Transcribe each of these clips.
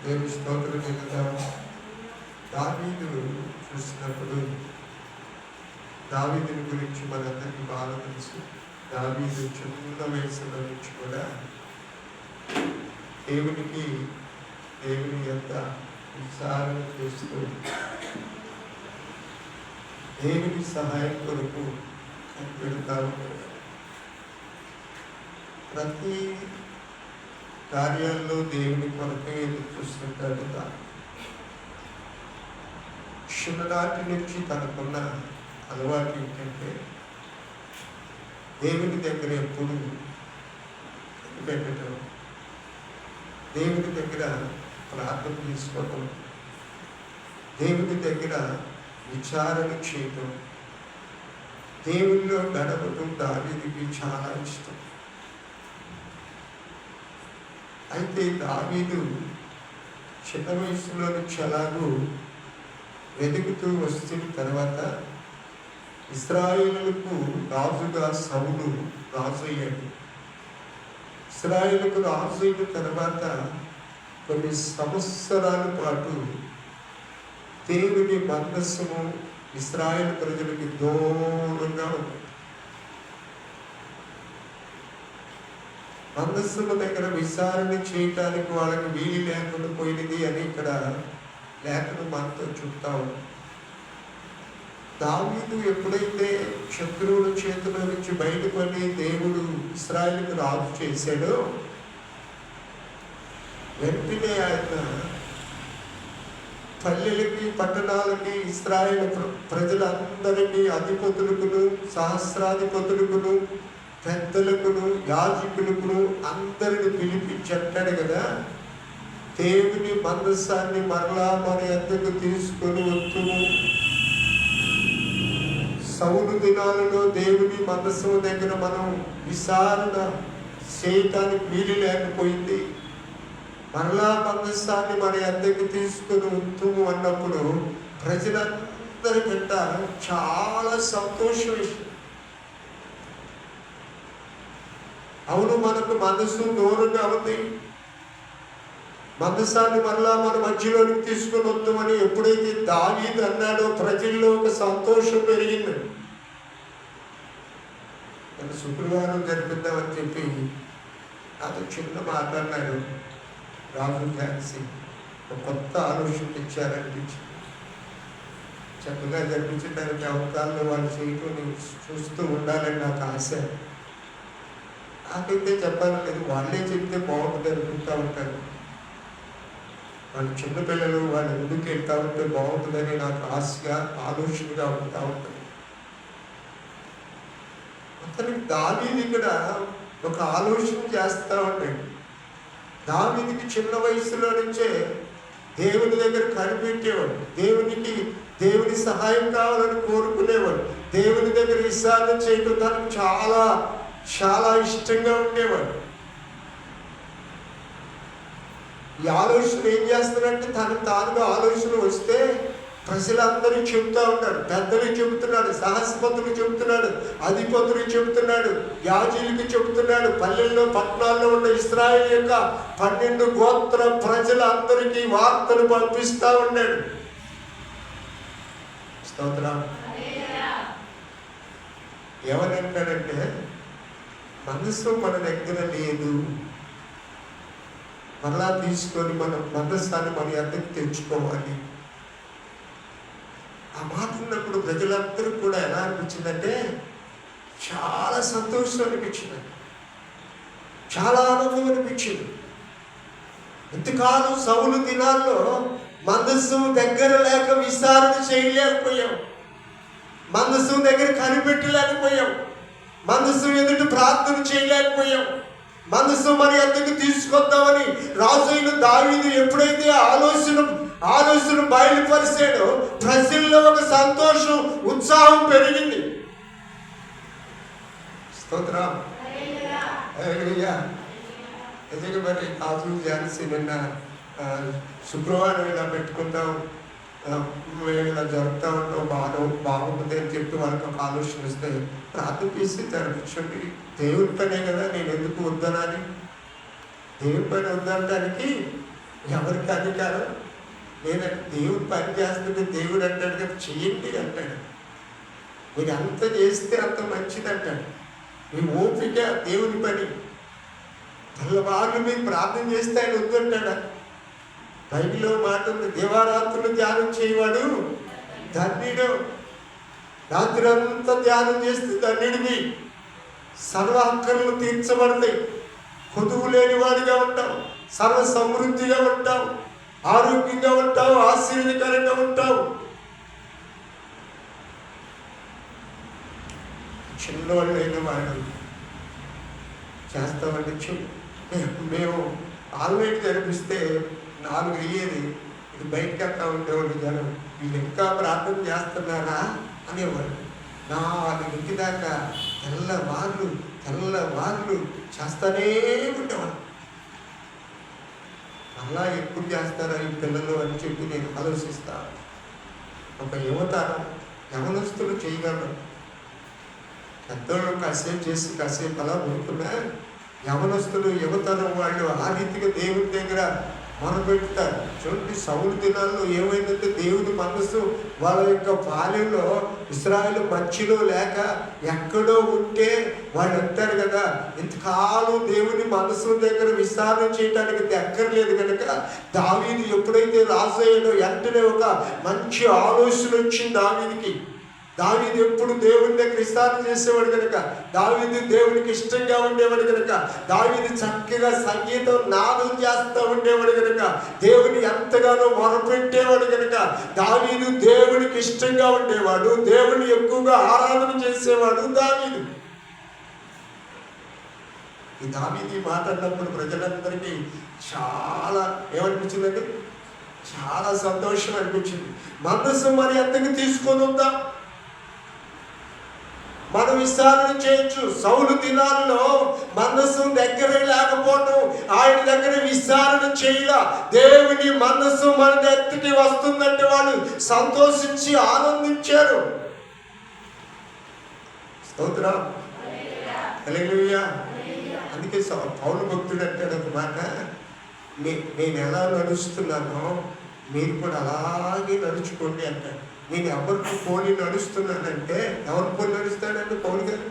దేవుని స్తోత్రం చెందుతాం. దావీదు చూసినప్పుడు దావీదుని గురించి మనందరికీ బాగా తెలుసు. దావీదు చిన్న వయసులో నుంచి కూడా దేవుని యొక్క విచారణ చేస్తూ దేవుని సహాయం కొరకు కనిపెడతా ఉంటాడు. ప్రతి కార్యాల్లో దేవుని కొరకే ఎదురు చూస్తుంటాడు. చిన్ననాటి నుంచి తనకున్న అలవాటు ఏంటంటే దేవుని దగ్గర ఎప్పుడు పెట్టడం, దేవుని దగ్గర ప్రార్థన తీసుకోవడం, దేవుని దగ్గర విచారణ చేయటం, దేవునిలో గడపటం దావీదుకి చాలా ఇష్టం. అయితే దావీదు చిన్న వయసులో నుంచి అలాగూ వెతుకుతూ వస్తున్న తర్వాత ఇశ్రాయేలుకు రాజుగా సౌలు రాజు అయ్యాడు. ఇశ్రాయేలుకు రాజు అయిన తర్వాత కొన్ని సంవత్సరాల పాటు దేవుని మందస్సము ఇశ్రాయేలు ప్రజలకి దూరంగా ఉంది. మందస్సము దగ్గర విచారణ చేయటానికి వాళ్ళకి వీలు లేకుండా పోయినది అని ఇక్కడ లేఖను మనతో చెప్తా ఉంది. దావీదు ఎప్పుడైతే శత్రువుల చేతుల నుంచి బయటపడి దేవుడు ఇశ్రాయేలుకు రాజు చేశాడో వెంటనే ఆయన పల్లెలకి పట్టణాలకి ఇశ్రాయేలు ప్రజలందరికీ అధిపతులకును సహస్రాధిపతులకును పెద్దలకును యాజకులకును అందరిని పిలిపించి అంటాడు కదా, దేవుని మందస్సాన్ని మరలా మన యొద్దకు తీసుకొని వస్తుము. సౌలు దినాలలో దేవుని మందస్సు దగ్గర మనం విచారణ చేయటానికి వీలు లేకపోయింది. మరలా మందస్సాన్ని మన యొద్దకు తీసుకొని వస్తుము అన్నప్పుడు ప్రజలందరికంట చాలా సంతోషం విషయం. అవును, మనకు మనసు దూరంగా ఉంది, మందసాన్ని మరలా మన మధ్యలోనికి తీసుకొని వద్దామని ఎప్పుడైతే దావీదు అన్నాడో ప్రజల్లో ఒక సంతోషం పెరిగింది. నేను శుక్రవారం జరిపిద్దామని చెప్పి నాకు చిన్న మాట అన్నాడు రాజు ఫ్యాన్సీ. ఒక కొత్త ఆలోచన ఇచ్చారనిపించింది. చక్కగా జరిపించడానికి అవకాశాలు వాళ్ళు చేయటం నేను చూస్తూ ఉండాలని నాకు ఆశ. నాకైతే చెప్పాలి లేదు, వాళ్ళే చెప్తే బాగుంటుంది అనుకుంటా ఉంటారు. వాళ్ళు చిన్నపిల్లలు వాళ్ళు ముందుకు వెళ్తా ఉంటే బాగుంటుందని నాకు ఆశగా ఆలోచనగా ఉంటా ఉంటుంది. అతనికి దావీదు ఇక్కడ ఒక ఆలోచన చేస్తూ ఉంటాడు. దావీదుకి చిన్న వయసులో నుంచే దేవుని దగ్గర కనిపెట్టేవాడు, దేవుని సహాయం కావాలని కోరుకునేవాడు, దేవుని దగ్గర విచారణ చేయడం తనకు చాలా చాలా ఇష్టంగా ఉండేవాడు. ఈ ఆలోచన ఏం చేస్తున్నాడంటే తానుగా ఆలోచన వస్తే ప్రజలందరూ చెబుతూ ఉంటారు, పెద్దలు చెబుతున్నాడు, సహస్పతులు చెబుతున్నాడు, అధిపతులు చెబుతున్నాడు, యాజకులకు చెబుతున్నాడు, పల్లెల్లో పట్టణాల్లో ఉన్న ఇశ్రాయేలు యొక్క 12 గోత్ర ప్రజలందరికీ వార్తలు పంపిస్తూ ఉన్నాడు. స్తోత్రం. ఏమనంటాడంటే మనసు మన దగ్గర లేదు, మరలా తీసుకొని మనం మనస్సాన్ని మన అందరికి తెచ్చుకోవాలి. ఆ మాట ఉన్నప్పుడు ప్రజలందరూ కూడా ఎలా అనిపించిందంటే చాలా సంతోషం అనిపించింది, చాలా ఆనందం అనిపించింది. ఇంతకాలం సౌలు దినాల్లో మనస్సు దగ్గర లేక విచారణ చేయలేకపోయాం, మనస్సు దగ్గర కనిపెట్టలేకపోయాం, మనస్సు ఎదుటి ప్రార్థన చేయలేకపోయాం, మనస్సు మరి ఎందుకు తీసుకొద్దామని రాజు అయిన దావీదు ఎప్పుడైతే ఆలోచన బయలుపరిచాడో ప్రజల్లో ఒక సంతోషం ఉత్సాహం పెరిగింది. స్తోత్రం. ఎందుకు మరి రాజు జాన్సీ నిన్న శుక్రవారం ఇలా పెట్టుకుంటాం, ఇలా జరుపుతూ ఉంటాం, బాగుంటుంది అని చెప్పి వాళ్ళకి ఒక ఆలోచన వస్తే ప్రార్థన చేసి జరిపించండి, దేవుడి పనే కదా, నేను ఎందుకు వద్దనాలి. దేవుని పని ఉందనడానికి ఎవరికి అధికారం లేదంటే దేవుడు పని చేస్తుంటే దేవుడు అంటాడు కదా, చెయ్యండి అంటాడు. మీరు అంత చేస్తే అంత మంచిది అంటాడు. మీ ఓపిక దేవుని పని. తెల్లవాళ్ళు మీరు ప్రార్థన చేస్తే ఆయన వద్దంటాడా? బైబిల్లో మాట ఉంది, దేవారాత్రులు ధ్యానం చేయవాడు ధన్యుడు. రాత్రి అంతా ధ్యానం చేస్తే ధన్యుడివి. సర్వ హక్కులు తీర్చబడతాయి. కొదువు లేనివాడిగా ఉంటావు, సర్వ సమృద్ధిగా ఉంటావు, ఆరోగ్యంగా ఉంటావు, ఆశీర్వదకరంగా ఉంటావు. చిన్నవాళ్ళు అయిన వాడు చేస్తామండి. మేము ఆల్రెడీ జరిపిస్తే 4 అయ్యేది, ఇది బయటకు వెళ్తా ఉండేవాళ్ళు జనం. వీళ్ళు ఇంకా ప్రార్థన చేస్తున్నారా అనేవాడు. 4 దాకా తెల్లవాళ్ళు చేస్తానే ఉండేవాడు. అలా ఎప్పుడు చేస్తారా ఈ పిల్లలు అని చెప్పి నేను ఆలోచిస్తాను. ఒక యవనస్తులు చేయగలరు. పెద్దోళ్ళు కాసేపు చేసి కాసేపు అలా ఊరుకున్నా, యవనస్తులు యువతరం వాళ్ళు ఆ రీతిగా దేవుని దగ్గర మొరపెడతారు. చూడండి, సౌలు దినాల్లో ఏమైందంటే దేవుని మనసు వాళ్ళ యొక్క పాలెంలో ఇశ్రాయేలు మధ్యలో లేక ఎక్కడో ఉంటే వాళ్ళు అంటారు కదా, ఇంతకాలం దేవుని మనసు దగ్గర విచారణ చేయడానికి దగ్గరలేదు కనుక దావీదు ఎప్పుడైతే రాజు అయ్యాడో వెంటనే ఒక మంచి ఆలోచన వచ్చింది దావీదుకి. దావీదు ఎప్పుడు దేవుని దగ్గర విచారణ చేసేవాడు కనుక, దావీదు దేవునికి ఇష్టంగా ఉండేవాడు కనుక, దావీదు చక్కగా సంగీతం నాదం చేస్తూ ఉండేవాడు కనుక, దేవుని ఎంతగానో మొరపెట్టేవాడు కనుక, దావీదు దేవునికి ఇష్టంగా ఉండేవాడు, దేవుని ఎక్కువగా ఆరాధన చేసేవాడు దావీదు. ఈ దావీదు మాట్లాడినప్పుడు ప్రజలందరికీ చాలా ఏమనిపించిందండి? చాలా సంతోషం అనిపించింది. మనసు మరి ఎంతకు తీసుకొని ఉందా? మనం విచారణ చేయొచ్చు. సౌలు దినాల్లో మనసు దగ్గర లేకపోవడం, ఆయన దగ్గర విచారణ చేయలా. దేవుని మనసు మన దగ్గరికి వస్తుందంటే వాళ్ళు సంతోషించి ఆనందించారు. స్తోత్రం, హల్లెలూయా. అందుకే పౌలు భక్తుడు అంటాడు ఒక మాట, నేను ఎలా నడుస్తున్నానో మీరు కూడా అలాగే నడుచుకోండి అంటాడు. నేను ఎవరికి పోలి నడుస్తున్నానంటే, ఎవరి పోలి నడుస్తాడంటే పౌలు గారు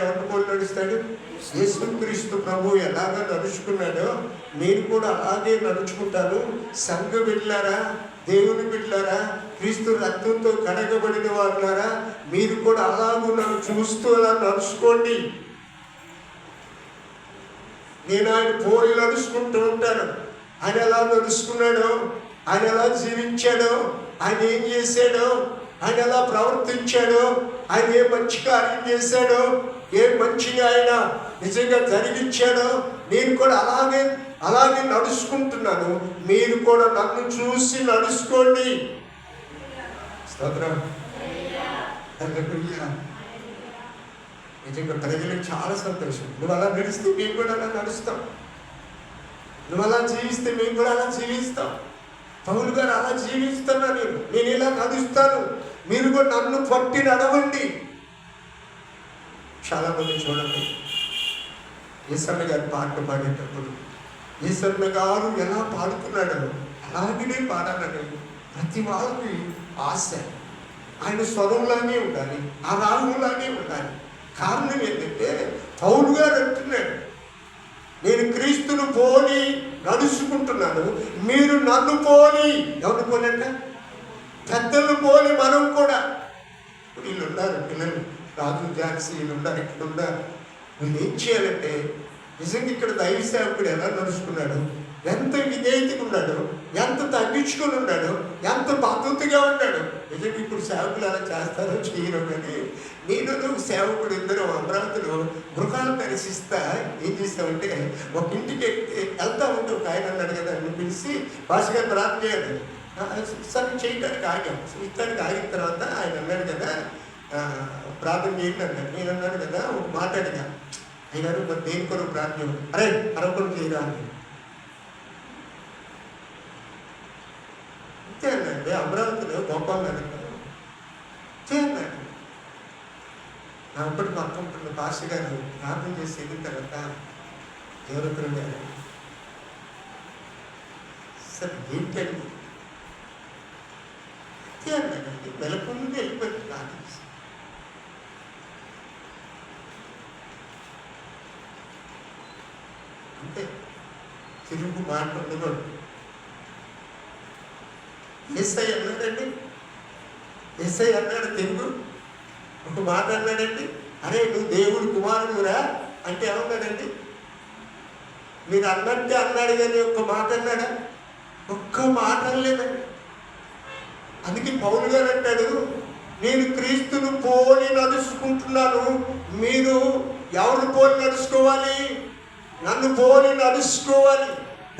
ఎవరికి పోలి నడుస్తాడు? యేసుక్రీస్తు ప్రభు ఎలాగా నడుచుకున్నాడో నేను కూడా అలాగే నడుచుకుంటాను. సంఘ బిడ్డలారా, దేవుని బిడ్డలారా, క్రీస్తు రక్తంతో కడగబడిన వారులారా, మీరు కూడా అలాగూ నన్ను చూస్తూ అలా నడుచుకోండి. నేను ఆయన పోలి నడుచుకుంటూ ఉంటాను. ఆయన ఎలా నడుచుకున్నాడో, ఆయన ఎలా జీవించాడో, ఆయన ఏం చేశాడో, ఆయన ఎలా ప్రవర్తించాడో, ఆయన ఏ మంచి కార్యం చేశాడో, ఏ మంచిగా ఆయన నిజంగా జరిగించాడో, నేను కూడా అలాగే నడుచుకుంటున్నాను. మీరు కూడా నన్ను చూసి నడుచుకోండి. స్తోత్రం, హల్లెలూయా. నిజంగా ప్రజలకు చాలా సంతోషం. నువ్వు అలా నడిస్తే మేము కూడా అలా నడుస్తాం. నువ్వు అలా జీవిస్తే మేము కూడా అలా జీవిస్తాం. పౌలు గారు అలా జీవిస్తున్నా, నేను ఇలా నడుస్తాను, మీరు కూడా నన్ను పట్టి నడవండి. చాలామంది చూడండి, యేసన్న గారు పాట పాడేటప్పుడు యేసన్న గారు ఎలా పాడుతున్నాడో అలాగనే పాడాలని ప్రతి వాళ్ళకి ఆశ. ఆయన స్వరంలాగే ఉండాలి, ఆ రాగంలాగే ఉండాలి. కారణం ఏంటంటే పౌలు గారు అంటున్నాడు, నేను క్రీస్తును పోలి నడుచుకుంటున్నాను, మీరు నన్ను పోలి. ఎవరిని పోలంట? పెద్దలను పోలి మనం కూడా. వీళ్ళు ఉన్నారు పిల్లలు, రాజు జాక్సీ వీళ్ళు ఉన్నారు, ఇక్కడ ఉన్నారు. వీళ్ళు ఏం చేయాలంటే, నిజంగా ఇక్కడ దైవ సేవకుడు ఎలా నడుచుకున్నాడు, ఎంత విధేయతగా ఉన్నాడు, ఎంత తగ్గించుకొని ఉన్నాడు, ఎంత పద్ధతిగా ఉన్నాడు. నిజంగా ఇప్పుడు సేవకులు అలా చేస్తారో చేయరు. కానీ నేను సేవకుడు ఇద్దరు అమరావతిలో గృహాలు దర్శిస్తా ఏం చేస్తామంటే, ఒక ఇంటికి వెళ్తా ఉంటే ఒక ఆయన అన్నాడు కదా, అని పిలిచి భాషగా ప్రార్థన చేయాలి సరే చేయడానికి ఆగాం. ఇస్తానికి ఆగిన తర్వాత ఆయన అన్నాడు కదా, ప్రార్థన చేయండి అన్నాడు. నేను అన్నాడు కదా, ఒక మాట అడిగా, అయినారు మరి దేని కొరకు ప్రార్థన, అరే అరకొరకు చేయరా అని అంతే అన్నాడు. అమరావతిలో గోపాల్ నగర్ చేయన్నాడు. నా అప్పటి పక్కన భాష గారు ప్రార్థన చేసి వెళ్ళిన తర్వాత దేవరకుడు గారు సార్ ఏంటండి అంతే అన్నాడండి. వెలకుండా వెళ్ళిపోయింది నాకు. అంతే, తిరుగు మాట ఉండకూడదు. ఎస్ఐ అన్నాడండి, ఎస్ఐ అన్నాడు తిరుగు ఒక మాట అన్నాడండి, అరే నువ్వు దేవుడు కుమారుడురా అంటే ఏమన్నాడండి? మీరు అన్నట్టే అన్నాడు కానీ ఒక్క మాట అన్నాడా? ఒక్క మాట అనలేదండి. అందుకే పౌలు గారు అంటాడు, నేను క్రీస్తును పోలి నడుచుకుంటున్నాను, మీరు ఎవరు పోలి నడుచుకోవాలి? నన్ను పోలి నడుచుకోవాలి.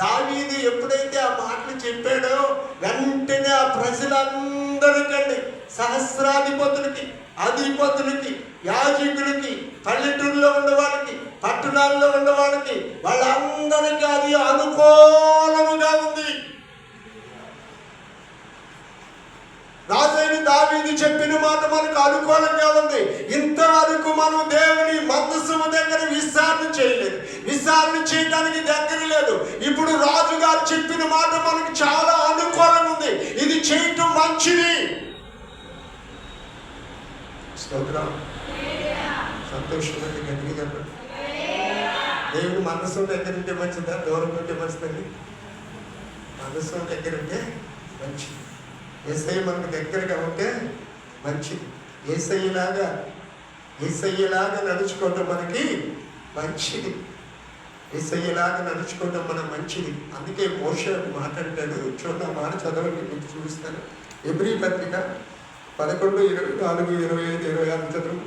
దావీదు ఎప్పుడైతే ఆ మాటలు చెప్పాడో వెంటనే ఆ ప్రజలందరికండి, సహస్రాధిపతులకి, అధిపతులకి, యాజకులకి, పల్లెటూరులో ఉన్నవాళ్ళకి, పట్టణాల్లో ఉన్నవాళ్ళకి, వాళ్ళందరికీ అది అనుకూలముగా ఉంది. రాజైన దావీదు చెప్పిన మాట మనకు అనుకూలంగా ఉంది. ఇంతవరకు మనం దేవుని మందసము దగ్గర విచారణ చేయలేదు, విచారణ చేయడానికి దగ్గర లేదు. ఇప్పుడు రాజుగారు చెప్పిన మాట మనకు చాలా అనుకూలంగా ఉంది. ఇది చేయటం మంచిది. స్తోత్రం, సంతోషంగా గట్టిగా చెప్పండి. దేవుడు మనసు దగ్గర ఉంటే మంచిదా, దూరం ఉంటే మంచిదండి? మనసు దగ్గర ఉంటే మంచిది. ఏసై మనకు దగ్గరగా ఉంటే మంచిది. ఏసయ్యలాగా నడుచుకోవటం మనకి మంచిది. ఏసయ్యలాగా నడుచుకోవటం మన మంచిది. అందుకే మోషే మాట్లాడతాడు. చూడండి, ఆ మాట చదవండి, మీకు చూపిస్తాను. ఎబ్రీ పత్రిక 11:24-25-26 చదువు.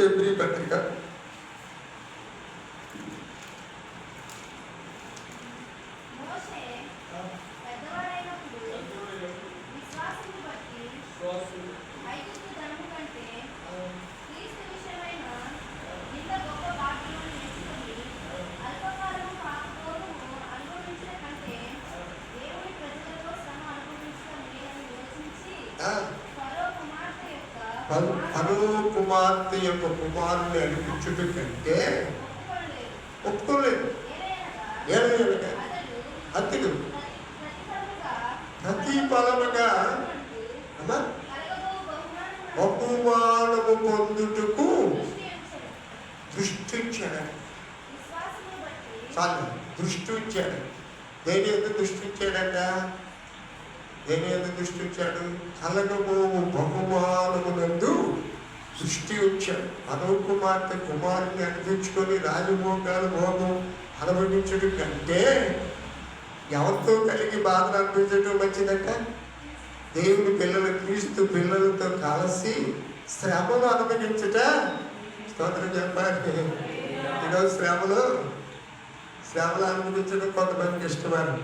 ఎబ్రీ పత్రిక ఫరో కుమార్తె యొక్క కుమారుని అనిపించుట కంటే ఒప్పుకోలేదు. అతడు ప్రతిఫలముగా బహుమానము పొందుటకు దృష్టి ఇచ్చాడు. చాలు, దృష్టి ఇచ్చాడు. దేని ఎందుకు దృష్టి ఇచ్చాడంట? దేని ఎందుకు దృష్టి ఇచ్చాడు? కలగబోవు బహుమానమునందు దృష్టి వచ్చాడు. ఫరో కుమార్తె కుమారుని అనిపించుకొని రాజభోగాలు భోగం అనుభవించడం కంటే ఎవరితో కలిగి బాధలు అనిపించడం మంచిదంట? దేవుని పిల్లలు, క్రీస్తు పిల్లలతో కలిసి శ్రమలు అనుభవించట. స్తోత్రం చెప్పాలి. ఈరోజు శ్రమలు అనుభవించడం కొంతమందికి ఇష్టపడరు.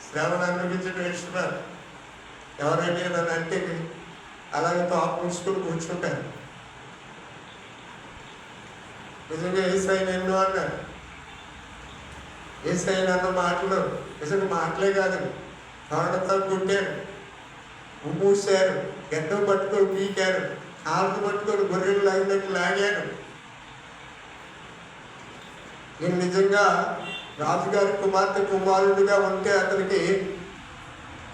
శ్రమలు అనుభవించడం ఇష్టపడరు. ఎవరైనా నన్ను అంటే అలాగే తాపు పుచ్చుకొని కూర్చుంటారు. నిజంగా ఏసై నిన్ను అన్నారు. ఏసై అన్న మాటలు నిజంగా మాటలే కాదు, కాళ్ళతో కుట్టారు, మూసారు, గడ్డం పట్టుకొని పీకారు, కాళ్ళు పట్టుకొని గొర్రెలు లాగినట్టు లాగారు. నేను నిజంగా రాజుగారి కుమార్తె కుమారుడిగా ఉంటే అతనికి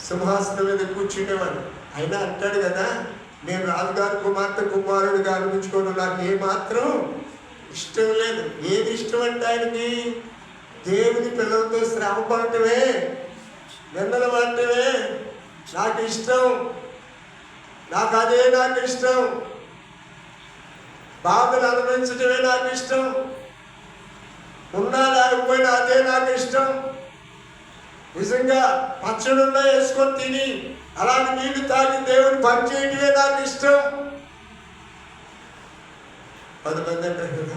సింహాసనం మీద కూర్చునేవాడు. అయినా అంటాడు కదా, నేను రాజుగారి కుమార్తె కుమారుడిగా అనిపించుకోవడం నాకు ఏమాత్రం ఇష్టం లేదు. ఏది ఇష్టం అంటే ఆయనకి దేవుని పిల్లలతో శ్రమ పడటమే, నిందలు పడటమే నాకు ఇష్టం. నాకు ఇష్టం. బాధలు అనుభవించడమే నాకు ఇష్టం. ఉన్నా లేకపోయినా అదే నాకు ఇష్టం. నిజంగా పచ్చడున్నా వేసుకొని తిని అలాంటి నీళ్లు తాగి దేవుని పని చేయటమే నాకు ఇష్టం. 10 మంది అంటారు కదా,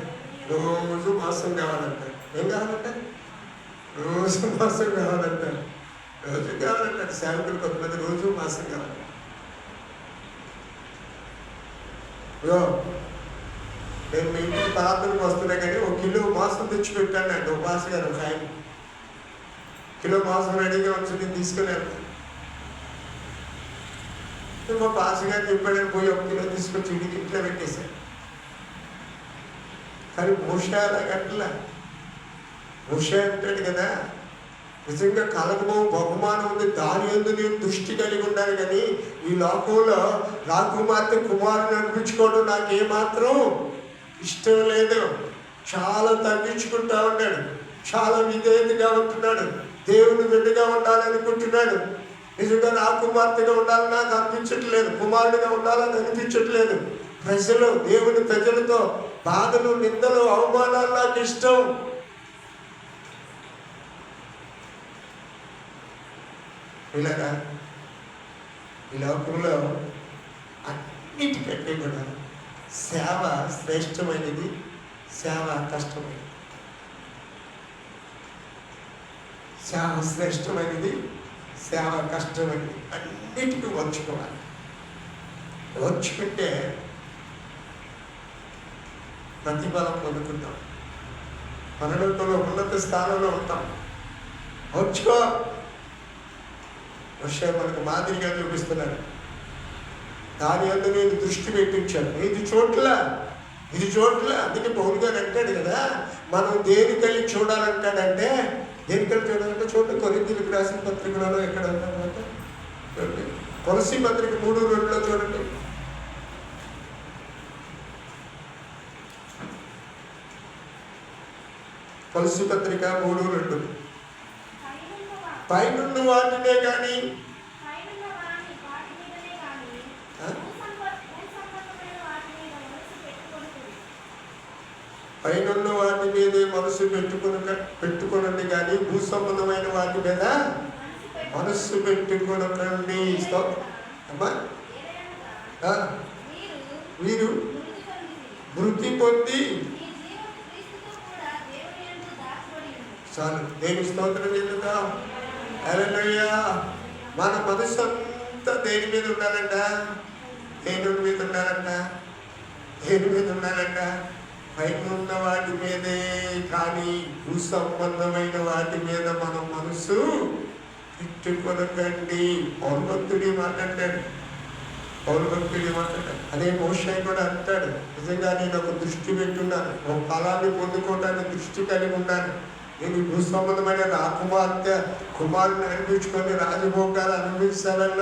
రోజు మాసం కావాలంటారు. ఏం కావాలంట? రోజు మాసం కావాలంటారు. రోజు కావాలంటారు. సేవకులు కొంతమంది రోజు మాసం కావాలి. నేను మీ ఇంటికి ప్రార్థనకు వస్తున్నా కానీ 1 కిలో మాంసం తెచ్చి పెట్టాను అండి. ఒక మాసం గారు ఒక ఆయన కిలో మాంసం రెడీగా వచ్చి నేను తీసుకుని వెళ్తాను. మా పాస్ గారు చెప్పాడని పోయి 1 కిలో తీసుకొచ్చి ఇంటికి ఇంట్లో పెట్టేశాను. కానీ మోషే అలాగట్లా మోషే అంటాడు కదా, నిజంగా కలగము బహుమానం ఉంది, దాని యందు నేను దృష్టి కలిగి ఉండాలి, కానీ ఈ లోకంలో రాకుమార్తె కుమారుని అనిపించుకోవడం నాకు ఏమాత్రం ఇష్టం లేదు. చాలా తగ్గించుకుంటా ఉన్నాడు, చాలా విధేయతగా ఉంటున్నాడు, దేవుని బిడ్డగా ఉండాలనుకుంటున్నాడు. నిజంగా రాకుమార్తెగా ఉండాలని నాకు అనిపించట్లేదు, కుమారుడిగా ఉండాలని అనిపించట్లేదు. ప్రజలు, దేవుని ప్రజలతో బాధలు, నిందలు, అవమానాలు నాకు ఇష్టం. ఇలాగా ఈ లోకంలో అన్నిటికంటే కూడా సేవ శ్రేష్టమైనది, సేవ కష్టమైనది. సేవ శ్రేష్టమైనది, సేవ కష్టమైనది. అన్నిటికీ వచ్చుకోవాలి. వచ్చుకుంటే ప్రతిఫలం పొందుకుంటాం, పరలోకంలో ఉన్నత స్థానంలో ఉంటాం. వచ్చుకో. మోషే మనకు మాదిరిగా చూపిస్తున్నాడు. దాని యందు నేను దృష్టి పెట్టించాను. ఇది చోట్ల అందుకే పౌలు గారు అంటాడు కదా, మనం దేనికెళ్ళి చూడాలంటాడంటే, దేనికెళ్ళి చూడాలంటే చూడండి, కొరింథీయులకు రాసిన పత్రికలలో ఎక్కడ ఉందన్నమాట, చూడండి, కొలస్సీ పత్రిక 3:2 చూడండి. కొలస్సీ పత్రిక 3:2. పైనున్న వాటినే కానీ పైనున్న వాటి మీదే మనసు పెట్టుకునండి, కానీ భూ సంబంధమైన వాటి మీద మనస్సు పెట్టుకునండి. అమ్మా, మీరు మృతి పొంది చాలు. దేని స్తోత్రం చెందుతాం. హల్లెలూయా. మన మనసు అంతా దేని మీద ఉండాలంట, దేవుని మీద ఉండాలంట, దేని మీద ఉండాలంట, పైన ఉన్న వాటి మీదే, కానీ భూ సంబంధమైన వాటి మీద మనం మనసు పెట్టుకొనకండి. పౌరభక్తుడి మాట్లాడాడు, పౌరభక్తుడి మాట్లాడాడు. అదే మోషే కూడా అంటాడు, నిజంగా నేను ఒక దృష్టి పెట్టున్నాను, ఒక ఫలాన్ని పొందుకోవడానికి దృష్టి కలిగి ఉన్నాను. నేను భూ సంబంధమైన రాకుమార్తె కుమారుని అనిపించుకొని రాజభోగాలు అనిపించాలని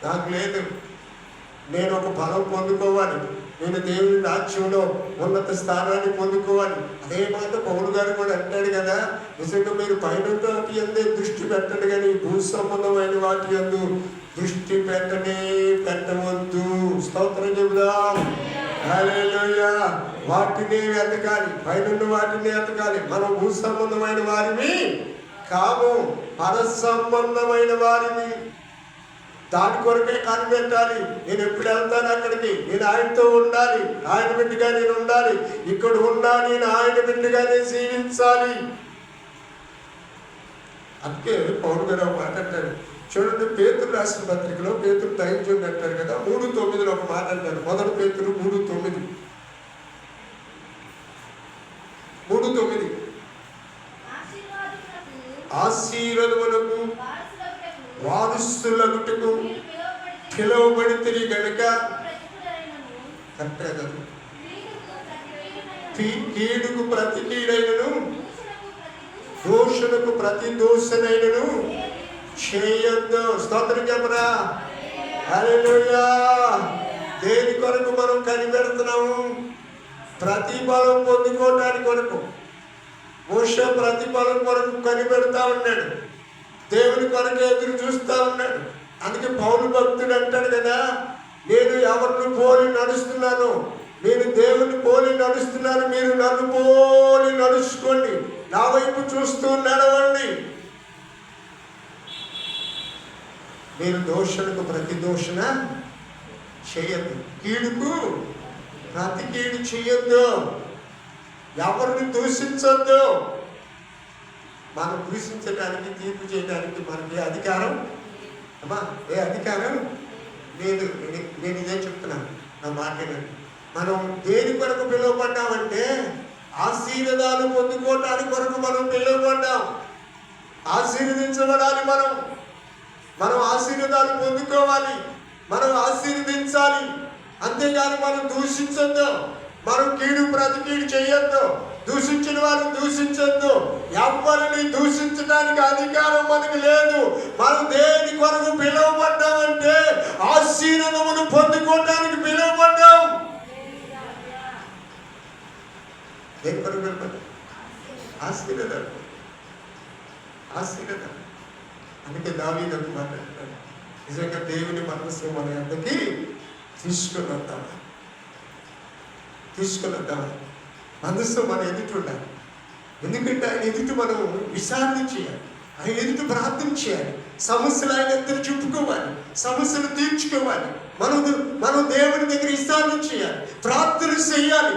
నాకు లేదు. నేను ఒక ఫలం పొందుకోవాలి, నేను దేవుని రాజ్యంలో ఉన్నత స్థానాన్ని పొందుకోవాలి. అదే మాట పౌలు గారు కూడా అంటాడు కదా, నిజంగా మీరు పైన వాటి అందే దృష్టి పెట్టండి, కానీ భూ సంబంధమైన వాటి యందు దృష్టి పెట్టవద్దు. స్తోత్రం చెబుదాం. హల్లెలూయా. వాటిని వెతకాలి, పైన వాటిని వెతకాలి. మనం భూ సంబంధమైన వారిని కాము, పర సంబంధమైన వారిని. దాని కొరకే కనిపెట్టాలి. నేను ఎప్పుడు వెళ్తాను అక్కడికి, నేను ఆయనతో ఉండాలి, ఆయన బిడ్డగా నేను ఉండాలి, ఇక్కడ ఉండాలి, నేను ఆయన బిడ్డగానే జీవించాలి. అందుకే పౌలు గారు ఒక మాట అంటారు చూడండి, పేతురు రాసిన పత్రికలో పేతురు ధైర్యం అంటారు కదా, 3:9 ఒక మాట అంటారు. 1 పేతురు 3:9 ఆశీర్వాదములకు వారసులగుటకు పిలువబడితిరి గనుక, కరెక్ట్గా చదువు, కీడుకు ప్రతి కీడైనను దోషులకు ప్రతి దోషనైనను చేయొద్దు. స్తోత్రం చెప్పరా. హల్లెలూయా. దేని కొరకు మనం కనిపెడుతున్నాము? ప్రతిఫలం పొందుకోవడానికి కొరకు. మోషే ప్రతిఫలం కొరకు కనిపెడతా ఉన్నాడు, దేవుని కొరకు ఎదురు చూస్తూ ఉన్నాడు. అందుకే పౌలు భక్తుడు అంటాడు కదా, నేను ఎవరిని పోలి నడుస్తున్నాను, నేను దేవుని పోలి నడుస్తున్నాను, మీరు నన్ను పోలి నడుచుకోండి, నా వైపు చూస్తూ నడవండి. మీరు దోషులకు ప్రతి దోషణ చేయద్దు, కీడుకు ప్రతి కీడు చేయొద్దు, ఎవరిని దూషించొద్దు. మనం దూషించడానికి, తీర్పు చేయడానికి మనకి అధికారం అమ్మా, ఏ అధికారం లేదు. నేను ఇదే చెప్తున్నాను, నా మాటేనండి. మనం దేని కొరకు పిలువబడ్డామంటే ఆశీర్వాదాలు పొందుకోవడానికి కొరకు మనం పిలువబడ్డాం. ఆశీర్వదించబడాలి, మనం ఆశీర్వాదాలు పొందుకోవాలి, మనం ఆశీర్వదించాలి. అంతేగాని మనం దూషించొద్దు, మనం కీడు ప్రతి కీడు చేయొద్దు, దూషించిన వారిని దూషించొద్దు, ఎవరిని దూషించడానికి అధికారం మనకు లేదు. మనం దేని కొరకు పిలువబడ్డామంటే ఆశీర్వాదమును పొందుకోవడానికి పిలువబడ్డాం. దేని కొరకు పిలువబడ్డాం? ఆశీర్వాదం. అందుకే దావీదు మాట్లాడతాడు, నిజంగా దేవుని మనసు మన అందరికీ తీసుకుని వద్దాం. మనసు మన ఎదుటి ఉండాలి. ఎందుకంటే ఆయన ఎదుటి మనం విచారణ చేయాలి, ఆయన ఎదుటి ప్రార్థన చేయాలి, సమస్యలు ఆయన ఎదురు చెప్పుకోవాలి, సమస్యలు తీర్చుకోవాలి. మనం దేవుని దగ్గర విచారణ చేయాలి, ప్రార్థన చేయాలి.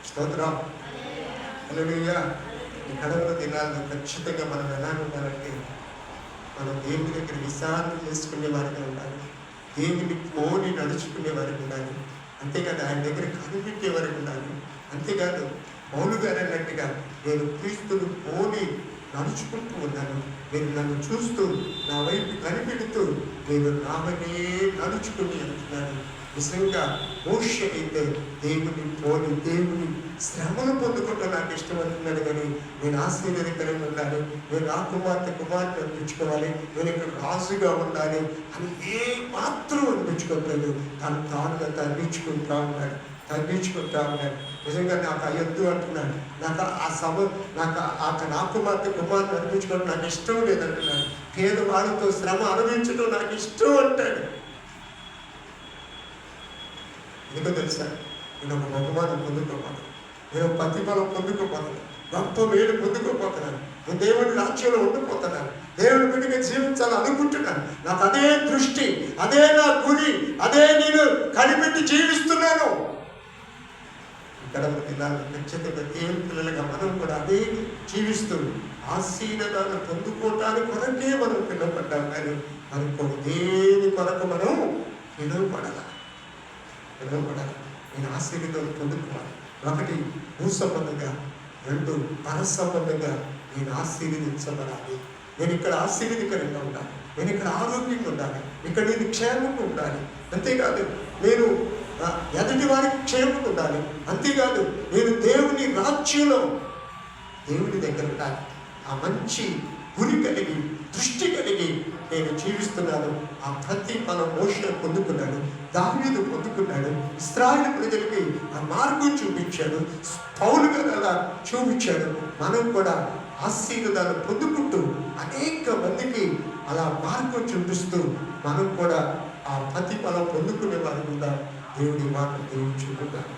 స్తోత్రం. హల్లెలూయా. ఈ కడవల దినాల్లో ఖచ్చితంగా మనం ఎలా ఉండాలంటే మనం దేవుని దగ్గర విచారణ చేసుకునే వారిగా ఉండాలి, దేవుని పోని నడుచుకునే వారికి ఉండాలి. అంతేకాదు ఆయన దగ్గర కనిపెట్టే వరకు ఉండాలి. అంతేకాదు పౌలు గారు అన్నట్టుగా నేను క్రీస్తును పోని నడుచుకుంటూ ఉన్నాను, మీరు నన్ను చూస్తూ నా వైపు కనిపెడుతూ నేను నామనే నడుచుకుని అంటున్నాను. నిజంగా మోషే అయితే దేవుని పోని దేవుని శ్రమను పొందుకుంటూ నాకు ఇష్టం అంటున్నాడు. కానీ నేను ఆశీర్వదకరంగా ఉండాలి, నేను ఆ కుమార్తె అనిపించుకోవాలి, నేను ఇక్కడ రాజుగా ఉండాలి అని ఏ మాత్రం అనిపించుకోలేదు. తానుగా తగ్గించుకుంటా ఉన్నాడు. నిజంగా నాకు అయ్యొద్దు అంటున్నాడు. నాకు నా కుమార్తె అనిపించుకోవడం నాకు ఇష్టం లేదంటున్నాడు. పేదవాళ్ళతో శ్రమ అనుభవించడం నాకు ఇష్టం అంటాడు. ఎందుకో తెలుసా? నేను ఒక బహుమానం పొందుకోపోతాను, నేను ప్రతిఫలం పొందుకోపోతాను, గొప్ప మేలు పొందుకోపోతున్నాను, నేను దేవుడి రాజ్యంలో ఉండిపోతున్నాను, దేవుడి బిడ్డగా జీవించాలని అనుకుంటున్నాను. నాకు అదే దృష్టి, అదే నా గురి, అదే నేను కనిపెట్టి జీవిస్తున్నాను. ఇక్కడ ఖచ్చితంగా దేవుని పిల్లలుగా మనం కూడా అదే జీవిస్తూ ఆశీర్వాదాలను పొందుకోవటానికి కొరకే మనం పిలువబడ్డాం. కానీ మనకు దేని కొరకు మనం పిలువబడాలి. నేను ఆశీర్వాదాలు పొందుకోవాలి. ఒకటి భూ సంబంధంగా, రెండు పర సంబంధంగా నేను ఆశీర్వదించబడాలి. నేను ఇక్కడ ఆశీర్వదకరంగా ఉండాలి, నేను ఇక్కడ ఆరోగ్యంగా ఉండాలి, ఇక్కడ నేను క్షేమంగా ఉండాలి. అంతేకాదు నేను ఎదుటి వారికి క్షేమంగా ఉండాలి. అంతేకాదు నేను దేవుని రాజ్యంలో దేవుని దగ్గర ఉండాలి. ఆ మంచి గురి కలిగి దృష్టి కలిగి నేను జీవిస్తున్నాను. ఆ ప్రతి మనం మోషే పొందుకున్నాడు, దావీదు పొందుకున్నాడు, ఇశ్రాయేలు ప్రజలకి ఆ మార్గం చూపించాడు, పౌలు గారు అలా చూపించాడు. మనం కూడా ఆశీర్వాదాలు పొందుకుంటూ అనేక మందికి అలా మార్గం చూపిస్తూ మనం కూడా ఆ ప్రతిఫలం పొందుకునే వారు కూడా దేవుడి మాట దేవుడు చూపుతారు.